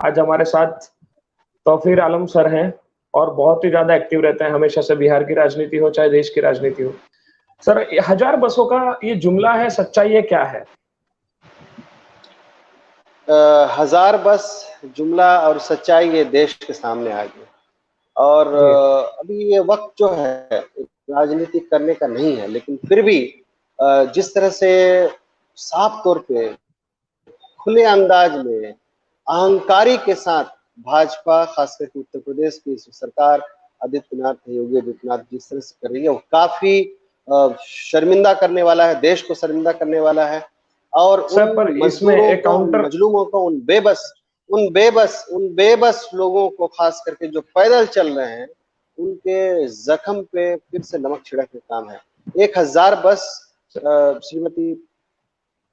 आज हमारे साथ तौफीर आलम सर हैं और बहुत ही ज़्यादा एक्टिव रहते हैं हमेशा से, बिहार की राजनीति हो चाहे देश की राजनीति हो। सर, 1000 बसों का ये जुमला है, सच्चाई है क्या है? 1000 बस जुमला और सच्चाई ये देश के सामने आ गई। और अभी ये वक्त जो है राजनीति करने का नहीं है, लेकिन फिर भी जिस तरह से साफ तौर पे खुले अंदाज में अहंकारी के साथ भाजपा, खास करके उत्तर प्रदेश की सरकार योगी आदित्यनाथ जिस तरह से कर रही है, वो काफी शर्मिंदा करने वाला है, देश को शर्मिंदा करने वाला है। और उन मजदूरों को, मजलूमों को, उन बेबस लोगों को, खास करके जो पैदल चल रहे हैं, उनके जख्म पे फिर से नमक छिड़कने का काम है। 1000 बस श्रीमती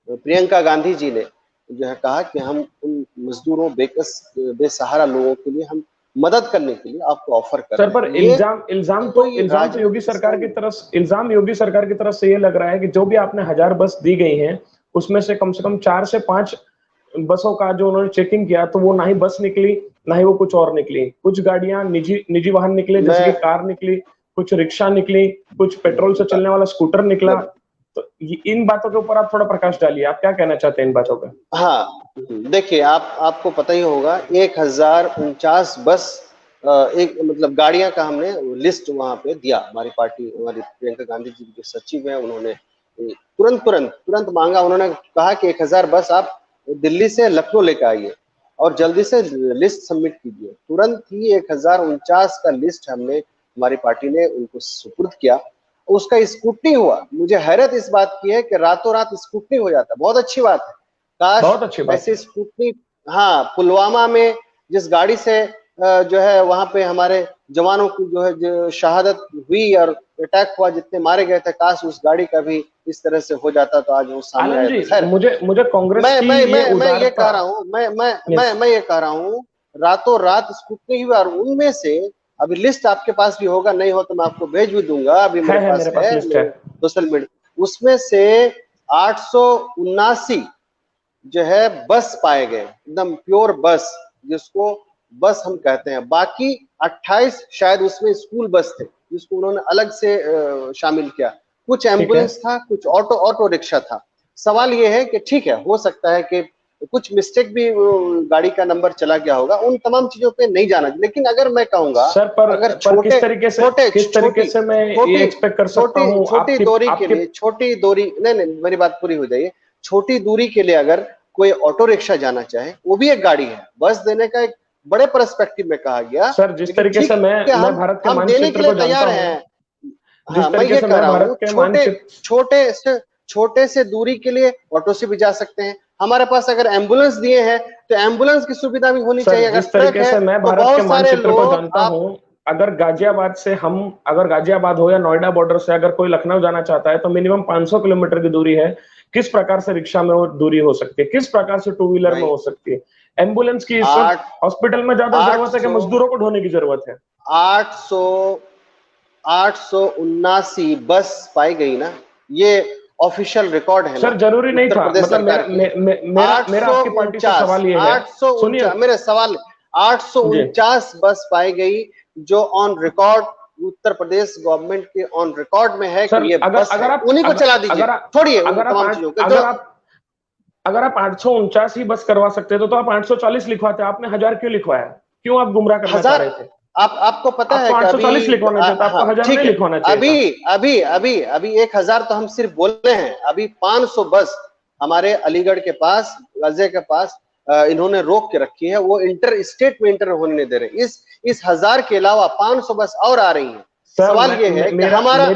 प्रियंका गांधी जी ने जो है कहा कि हम उन मजदूरों, बेसहारा लोगों के लिए हम मदद करने के लिए आपको ऑफर कर रहे हैं। सर, पर इल्जाम तो योगी सरकार की तरफ से ये लग रहा है कि जो भी आपने 1000 बस दी गई हैं, उसमें से कम 4 से 5 बसों का जो उन्होंने चेकिंग किया, तो वो ना ही बस निकली, ना ही वो कुछ और निकली। कुछ गाड़ियां निजी वाहन निकले, जैसे कि कार निकली, कुछ रिक्शा निकली, कुछ पेट्रोल से चलने वाला स्कूटर निकला। तो इन बातों के ऊपर आप थोड़ा प्रकाश डालिए, आप क्या कहना चाहते हैं इन बातों पे? हाँ, देखिए, आपको पता ही होगा 1049 बस एक मतलब गाड़ियां का हमने लिस्ट वहां पे दिया। हमारी प्रियंका गांधी जी के सचिव हैं, उन्होंने तुरंत मांगा। उन्होंने कहा कि 1000 बस आप दिल्ली से लखनऊ लेकर आइए और जल्दी से लिस्ट सबमिट कीजिए। तुरंत ही 1049 का लिस्ट हमारी पार्टी ने उनको सुपुर्द किया। उसका स्क्रूटनी हुआ। मुझे हैरत इस बात की है कि रातों रात स्क्रूटनी हो जाता। बहुत अच्छी बात है, काश ऐसे स्क्रूटनी। हाँ, पुलवामा में जिस गाड़ी से जो है वहां पे हमारे जवानों की जो शहादत हुई और अटैक हुआ, जितने मारे गए थे, काश उस गाड़ी का भी इस तरह से हो जाता तो आज वो सामने आया था। मुझे कांग्रेस मैं ये कह रहा हूँ, मैं ये कह रहा हूँ, रातों रात स्क्रूटनी हुई। और उनमें से अभी लिस्ट आपके पास भी होगा, नहीं हो तो मैं आपको भेज भी दूंगा, अभी मेरे पास है सोशल मीडिया। उसमें से 879 जो है बस पाए गए, एकदम प्योर बस, जिसको बस हम कहते हैं। बाकी 28 शायद उसमें स्कूल बस थे, जिसको उन्होंने अलग से शामिल किया। कुछ एम्बुलेंस था, कुछ ऑटो रिक्शा था। सवाल ये है कि ठीक है, हो सकता है कि कुछ मिस्टेक भी गाड़ी का नंबर चला गया होगा, उन तमाम चीजों पे नहीं जाना। लेकिन अगर मैं कहूंगा सर, अगर किस तरीके से मैं ये एक्सपेक्ट कर सकता हूं, छोटी दूरी के लिए, छोटी दूरी, नहीं, मेरी बात पूरी हो जाइए। छोटी दूरी के लिए अगर कोई ऑटो रिक्शा जाना चाहे, वो भी एक गाड़ी है। बस देने का एक बड़े पर्सपेक्टिव में कहा गया। सर, जिस तरीके से मैं भारत के मानचित्र को तैयार हैं। हाँ, मैं ये कह रहा हूँ, छोटे से दूरी के लिए ऑटो से भी जा सकते हैं। हमारे पास अगर एम्बुलेंस दिए हैं तो एम्बुलेंस की सुविधा भी होनी चाहिए। जिस तरीके से मैं भारत के मानचित्र को जानता हूँ, अगर गाजियाबाद हो या नोएडा बॉर्डर से अगर कोई लखनऊ जाना चाहता है, तो मिनिमम 500 किलोमीटर की दूरी है। किस प्रकार से रिक्शा में वो दूरी हो सकती है, किस प्रकार से 2 व्हीलर में हो सकती है? एम्बुलेंस की इस वक्त हॉस्पिटल में ज्यादा जरूरत है कि मजदूरों को ढोने की जरूरत है? 879 बस पाई गई ना, ये ऑफिशियल रिकॉर्ड है। सर, जरूरी नहीं था, मतलब मेरा आपकी पार्टी से सवाल ये है, सुनिए मेरे सवाल। 849 बस पाई गई जो on record Uttar Pradesh government के ऑन रिकॉर्ड में है कि ये बस उन्हीं को चला दीजिए। छोड़िए तमाम चीजों को। अगर आप 849 ही बस करवा सकते थे तो आप 840 लिखवाते। आपने 1000 क्यों लिखवाया? क्यों आप गुमराह करना चाह रहे थे? आपको पता है, 840 लिखवाना था, आपको 1000 नहीं लिखवाना चाहिए। अभी 1000 तो हम सिर्फ बोलते हैं। अभी 500 बस हमारे अलीगढ़ के पास, गाजिया के पास इन्होंने रोक के रखी है। वो इंटर स्टेट में इंटर होने नहीं दे रहे। इस 1000 के अलावा 500 बस और आ रही है। सवाल ये है कि हमारा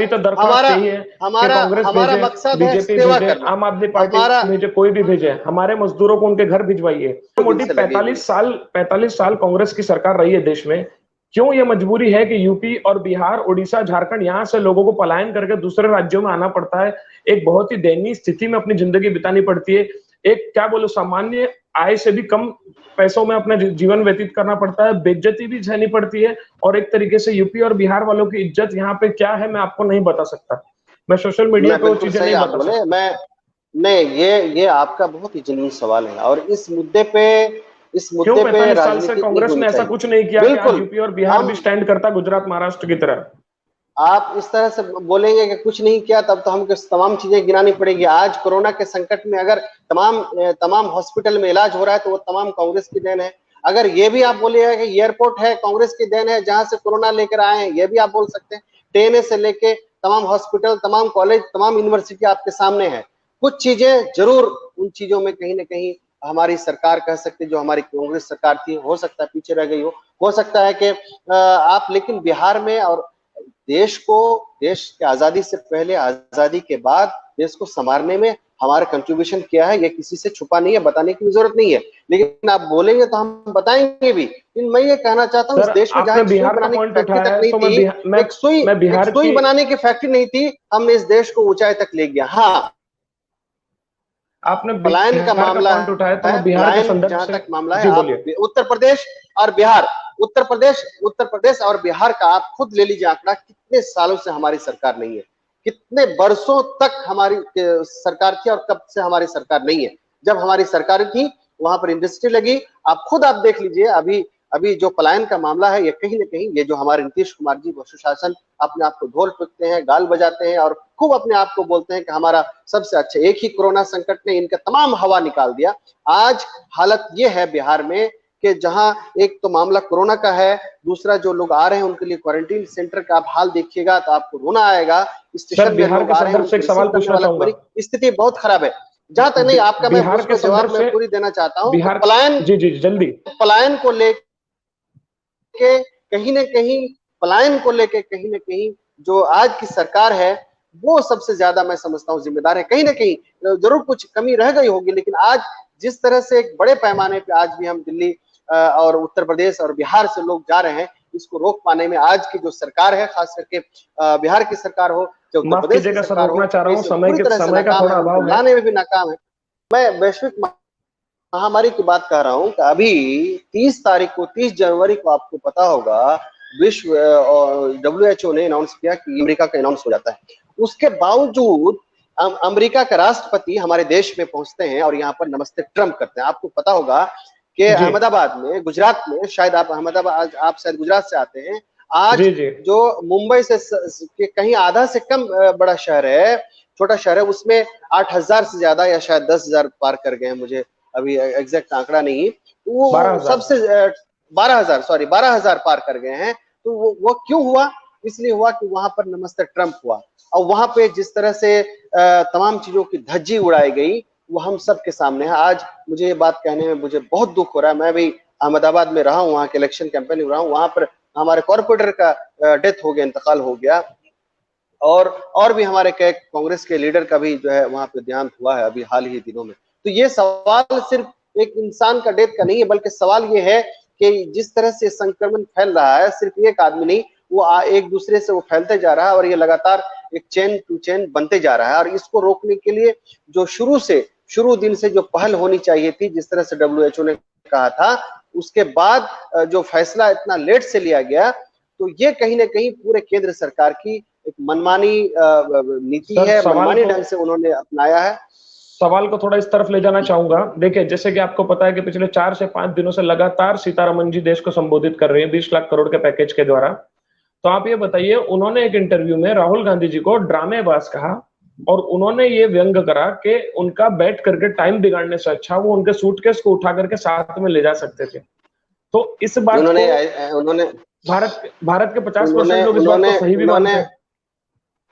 मकसद है सेवा करना। आम आदमी पार्टी भेजे, कोई भी भेजे, हमारे मजदूरों को उनके घर भिजवाइए। मोदी 45 साल कांग्रेस की सरकार रही है देश में। क्यों ये मजबूरी है कि यूपी और बिहार, उड़ीसा, झारखंड, यहाँ से लोगों को पलायन करके दूसरे राज्यों में आना पड़ता है? एक बहुत ही दयनीय स्थिति में अपनी जिंदगी बितानी पड़ती है। एक क्या बोलो, सामान्य आय से भी कम पैसों में अपना जीवन व्यतीत करना पड़ता है, बेइज्जती भी झेलनी पड़ती है। और एक तरीके से यूपी और बिहार वालों की इज्जत यहाँ पे क्या है, मैं आपको नहीं बता सकता। मैं सोशल मीडिया पे वो चीजें नहीं बता सकता। नहीं, ये आपका बहुत ही जेन्युइन सवाल है। और इस मुद्दे पे इस क्यों मुद्दे पे 45 साल से राजनीति नहीं कांग्रेस होनी ने ऐसा चाहिए। कुछ नहीं किया कि आज बिल्कुल, यूपी और बिहार हम भी स्टैंड करता गुजरात महाराष्ट्र की तरह? आप इस तरह से बोलेंगे कि कुछ नहीं किया, तब तो हमको तमाम चीजें गिनानी पड़ेगी। आज कोरोना के संकट में अगर तमाम हॉस्पिटल में इलाज हो रहा है तो वो तमाम कांग्रेस की देन है। अगर ये भी आप बोलिएगा कि एयरपोर्ट है कांग्रेस की देन है, जहां से कोरोना लेकर आए हैं, ये भी आप बोल सकते हैं। ट्रेन से लेके तमाम हॉस्पिटल, तमाम कॉलेज, तमाम यूनिवर्सिटी आपके सामने है। कुछ चीजें जरूर उन चीजों में कहीं ना कहीं हमारी सरकार कह सकते, जो हमारी कांग्रेस सरकार थी, हो सकता है पीछे रह गई हो सकता है कि आप, लेकिन बिहार में और देश के आजादी से पहले, आजादी के बाद देश को संवारने में हमारा कंट्रीब्यूशन किया है, ये किसी से छुपा नहीं है, बताने की जरूरत नहीं है। लेकिन आप बोलेंगे तो हम बताएंगे भी। लेकिन मैं ये कहना चाहता हूँ, इस देश में जहां आपने एक सुई बिहार का बनाने की पॉइंट फैक्ट्री उठाया तक है नहीं तो थी, मैं एक बिहार सुई की, बनाने की फैक्ट्री नहीं थी, हमने इस देश को ऊंचाई तक ले गया। हाँ, आपने पलायन का बिहार का मामला पॉइंट उठाया तो है, मैं बिहार के पलायन संदर्भ जहां से, तक मामला है, जी आप बोलिए। उत्तर प्रदेश और बिहार, उत्तर प्रदेश और बिहार का आप खुद ले लीजिए आंकड़ा, कितने सालों से हमारी सरकार नहीं है, कितने वर्षों तक हमारी सरकार थी और कब से हमारी सरकार नहीं है। जब हमारी सरकार थी वहां पर इंडस्ट्री लगी। आप खुद आप देख लीजिए, अभी अभी जो पलायन का मामला है, ये कहीं ना कहीं ये जो हमारे नीतीश कुमार जी सुशासन अपने आप को ढोल पीटते हैं, गाल बजाते हैं और खूब अपने आप को बोलते हैं कि हमारा सबसे अच्छा, एक ही कोरोना संकट ने इनका तमाम हवा निकाल दिया। आज हालत ये है बिहार में कि जहां एक तो मामला कोरोना का है, दूसरा जो लोग आ रहे हैं उनके लिए क्वारंटीन सेंटर का आप हाल देखिएगा तो आपको रोना आएगा। सर, स्टेशन में बिहार लोग के आ रहे हैं, संदर्भ से उनको एक रिसीव सवाल करने पूछना वाला चाहूंगा। कोई स्थिति बहुत खराब है। जहां तक नहीं, आपका मैं बिहार के उसको संदर्भ जवाब मैं से, पूरी देना चाहता हूं कि बिहार, पलायन, जी जी जल्दी। पलायन को लेके कहीं ना कहीं, पलायन को लेके कहीं ना कहीं जो आज की सरकार है वो सबसे ज्यादा मैं समझता हूं जिम्मेदार है। कहीं ना कहीं जरूर कुछ कमी रह गई होगी, लेकिन आज जिस तरह से एक बड़े पैमाने पे आज भी हम दिल्ली और उत्तर प्रदेश और बिहार से लोग जा रहे हैं, इसको रोक पाने में आज की जो सरकार है, खास करके बिहार की सरकार हो, जो उत्तर माफ प्रदेश की कीजिएगा सर, सरकार हो, रोकना चाह रहा हूँ, इस पूरी तरह से समय का नाकाम है, थोड़ा उनको अभाव है। लाने में भी नाकाम है। मैं वैश्विक महामारी की बात कर रहा हूं कि अभी 30 जनवरी को आपको पता होगा, विश्व WHO ने अनाउंस किया कि अमेरिका का अनाउंस हो जाता है। उसके बावजूद अमेरिका का राष्ट्रपति हमारे देश में पहुंचते हैं और यहाँ पर नमस्ते ट्रम्प करते हैं। आपको पता होगा कि अहमदाबाद में, गुजरात में, शायद आप अहमदाबाद, आप शायद गुजरात से आते हैं, आज जी जी। जो मुंबई से कहीं आधा से कम बड़ा शहर है, छोटा शहर है, उसमें 8,000 से ज्यादा या शायद 10,000 पार कर गए हैं, मुझे अभी एग्जैक्ट आंकड़ा नहीं, वो 12,000 सबसे 12,000 पार कर गए हैं। तो वो क्यों हुआ? इसलिए हुआ कि वहां पर नमस्ते ट्रम्प हुआ, और वहां पे जिस तरह से तमाम चीजों की धज्जी उड़ाई गई वो हम सब के सामने है। आज मुझे ये बात कहने में मुझे बहुत दुख हो रहा है। मैं भी अहमदाबाद में रहा हूँ, वहां के इलेक्शन कैंपेन में रहा हूँ, वहां पर हमारे कॉर्पोरेटर का डेथ हो गया, इंतकाल हो गया, और भी हमारे कई कांग्रेस के लीडर का भी जो है वहां पे देहांत हुआ है अभी हाल ही दिनों में। तो ये सवाल सिर्फ एक इंसान का डेथ का नहीं है, बल्कि सवाल ये है कि जिस तरह से संक्रमण फैल रहा है, सिर्फ एक आदमी नहीं, वो एक दूसरे से वो फैलते जा रहा है और ये लगातार एक चेन टू चेन बनते जा रहा है। और इसको रोकने के लिए जो शुरू दिन से जो पहल होनी चाहिए थी, जिस तरह से WHO ने कहा था, उसके बाद जो फैसला इतना लेट से लिया गया, तो ये कहीं ना कहीं पूरे केंद्र सरकार की एक मनमानी नीति है, मनमानी ढंग से उन्होंने अपनाया है। सवाल को थोड़ा इस तरफ ले जाना चाहूंगा। देखिए, जैसे कि आपको पता है कि पिछले 4 से 5 दिनों से लगातार सीतारमन जी देश को संबोधित कर रही हैं 20 लाख करोड़ के पैकेज के द्वारा। तो आप ये बताइए, उन्होंने एक इंटरव्यू में राहुल गांधी जी को ड्रामेबाज कहा और उन्होंने ये व्यंग करा कि उनका बैठ करके टाइम बिगाड़ने से अच्छा वो उनके सूटकेस को उठा करके साथ में ले जा सकते थे। तो इस बात उन्होंने भारत के 50% लोग इस बात को सही भी मानते हैं।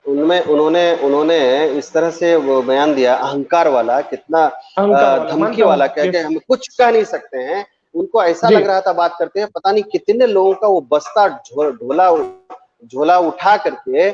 उन्होंने इस तरह से वो बयान दिया, अहंकार वाला, कितना धमकी वाला, क्या हम कुछ कह नहीं सकते हैं। उनको ऐसा लग रहा था बात करते हैं, पता नहीं कितने लोगों का वो बस्ता झोला उठा करके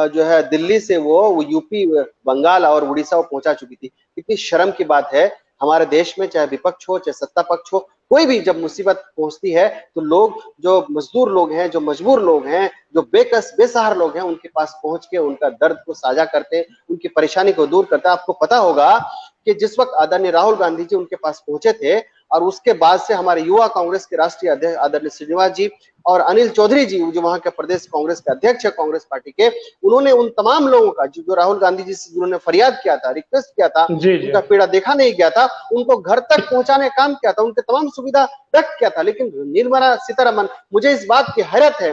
जो है दिल्ली से वो यूपी, बंगाल और उड़ीसा वो पहुंचा चुकी थी। कितनी शर्म की बात है हमारे देश में, चाहे विपक्ष हो चाहे सत्ता पक्ष हो, कोई भी जब मुसीबत पहुंचती है तो लोग, जो मजदूर लोग हैं, जो मजबूर लोग हैं, जो बेसहारा लोग हैं, उनके पास पहुंच के उनका दर्द को साझा करते हैं, उनकी परेशानी को दूर करते हैं। आपको पता होगा कि जिस वक्त आदरणीय राहुल गांधी जी उनके पास पहुंचे थे, और उसके बाद से हमारे युवा कांग्रेस के राष्ट्रीय अध्यक्ष आदरणीय श्रीनिवास जी और अनिल चौधरी जी, जो वहां के प्रदेश कांग्रेस के अध्यक्ष है कांग्रेस पार्टी के, उन्होंने उन तमाम लोगों का जो राहुल गांधी जी से जिन्होंने फरियाद किया था, रिक्वेस्ट किया था, उनका पीड़ा देखा नहीं गया था, उनको घर तक पहुंचाने का काम किया था, उनके तमाम सुविधा व्यक्त किया था। लेकिन निर्मला सीतारमण, मुझे इस बात की हैरत है,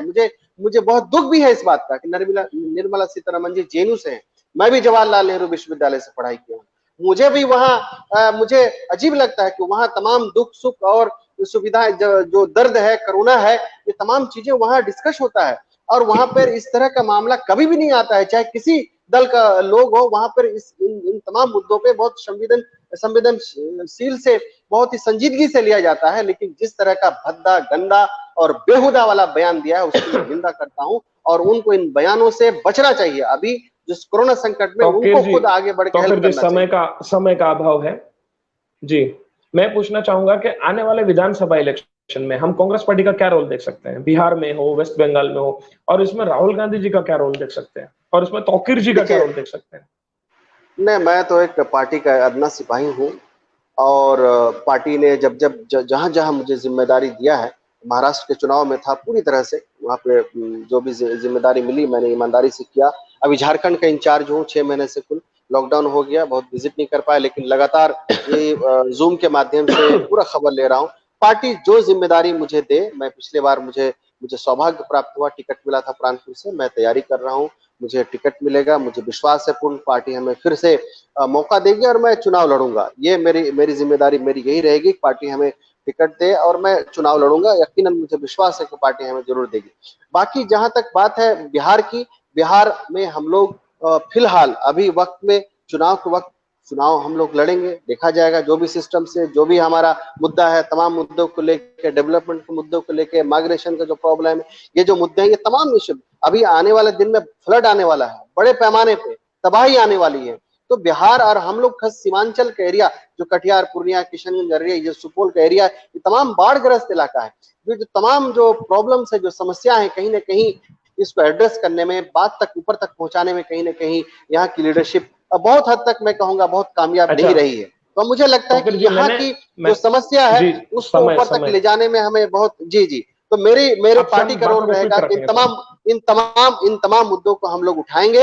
मुझे बहुत दुख भी है इस बात का कि निर्मला सीतारमण जी जेएनयू से हैं। मैं भी जवाहरलाल नेहरू विश्वविद्यालय से पढ़ाई किया हूँ। मुझे भी वहां मुझे अजीब लगता है कि वहां तमाम दुख सुख और सुविधाएं, जो दर्द है, कोरोना है, ये तमाम चीजें वहां डिस्कस होता है और वहां पर इस तरह का मामला कभी भी नहीं आता है, चाहे किसी दल का लोग हो, वहां पर इन तमाम मुद्दों पे बहुत संवेदनशील से, बहुत ही संजीदगी से लिया जाता है। लेकिन जिस तरह का भद्दा, गंदा और बेहुदा वाला बयान दिया है उसकी मैं निंदा करता हूं और उनको इन बयानों से बचना चाहिए। अभी जिस कोरोना संकट में उनको खुद आगे बढ़ के हेल्प करना चाहिए। समय का अभाव है जी। मैं पूछना चाहूंगा कि आने वाले विधानसभा इलेक्शन में हम कांग्रेस पार्टी का क्या रोल देख सकते हैं, बिहार में हो, वेस्ट बंगाल में हो, और इसमें राहुल गांधी जी का क्या रोल देख सकते हैं, और इसमें तौकीर जी का क्या रोल देख सकते हैं? नहीं, मैं तो एक पार्टी का अदना सिपाही हूँ और पार्टी ने जहां जहां मुझे जिम्मेदारी दिया है, महाराष्ट्र के चुनाव में था, पूरी तरह से वहां पे जो भी जिम्मेदारी मिली मैंने ईमानदारी से किया। अभी झारखंड का इंचार्ज हूँ 6 महीने से, कुल लॉकडाउन हो गया, बहुत विजिट नहीं कर पाया, लेकिन लगातार ये जूम के माध्यम से पूरा खबर ले रहा हूँ। पार्टी जो जिम्मेदारी मुझे दे, मैं पिछले बार मुझे सौभाग्य प्राप्त हुआ, टिकट मिला था प्राणपुर से, मैं तैयारी कर रहा हूँ, मुझे टिकट मिलेगा, मुझे विश्वास है पूर्ण पार्टी हमें फिर से मौका देगी और मैं चुनाव लड़ूंगा। ये मेरी जिम्मेदारी मेरी यही रहेगी, पार्टी हमें टिकट दे और मैं चुनाव लड़ूंगा। यकीनन मुझे विश्वास है कि पार्टी हमें जरूर देगी। बाकी जहां तक बात है बिहार की, बिहार में हम लोग फिलहाल अभी वक्त में चुनाव के वक्त चुनाव हम लोग लड़ेंगे, देखा जाएगा जो भी सिस्टम से जो भी हमारा मुद्दा है, तमाम मुद्दों को लेकर, डेवलपमेंट के मुद्दों को लेकर, माइग्रेशन का जो प्रॉब्लम है, ये जो मुद्दे हैं, ये तमाम इश्यू, अभी आने वाले दिन में फ्लड आने वाला है, बड़े पैमाने पे तबाही आने वाली है। तो बिहार और हम लोग खास सीमांचल का एरिया, जो कटिहार, पूर्णिया, किशनगंज एरिया, ये सुपौल का एरिया, ये तमाम बाढ़ ग्रस्त इलाका है। जो तमाम जो प्रॉब्लम्स है, जो समस्या है, कहीं ना कहीं इसको एड्रेस करने में, बात तक ऊपर तक पहुंचाने में कहीं ना कहीं यहाँ की लीडरशिप बहुत हद तक मैं कहूंगा बहुत कामयाब नहीं रही है। तो मुझे लगता है कि यहाँ की जो समस्या है उसको ऊपर तक ले जाने में हमें बहुत जी तो मेरे पार्टी का रोल रहेगा कि इन तमाम मुद्दों को हम लोग उठाएंगे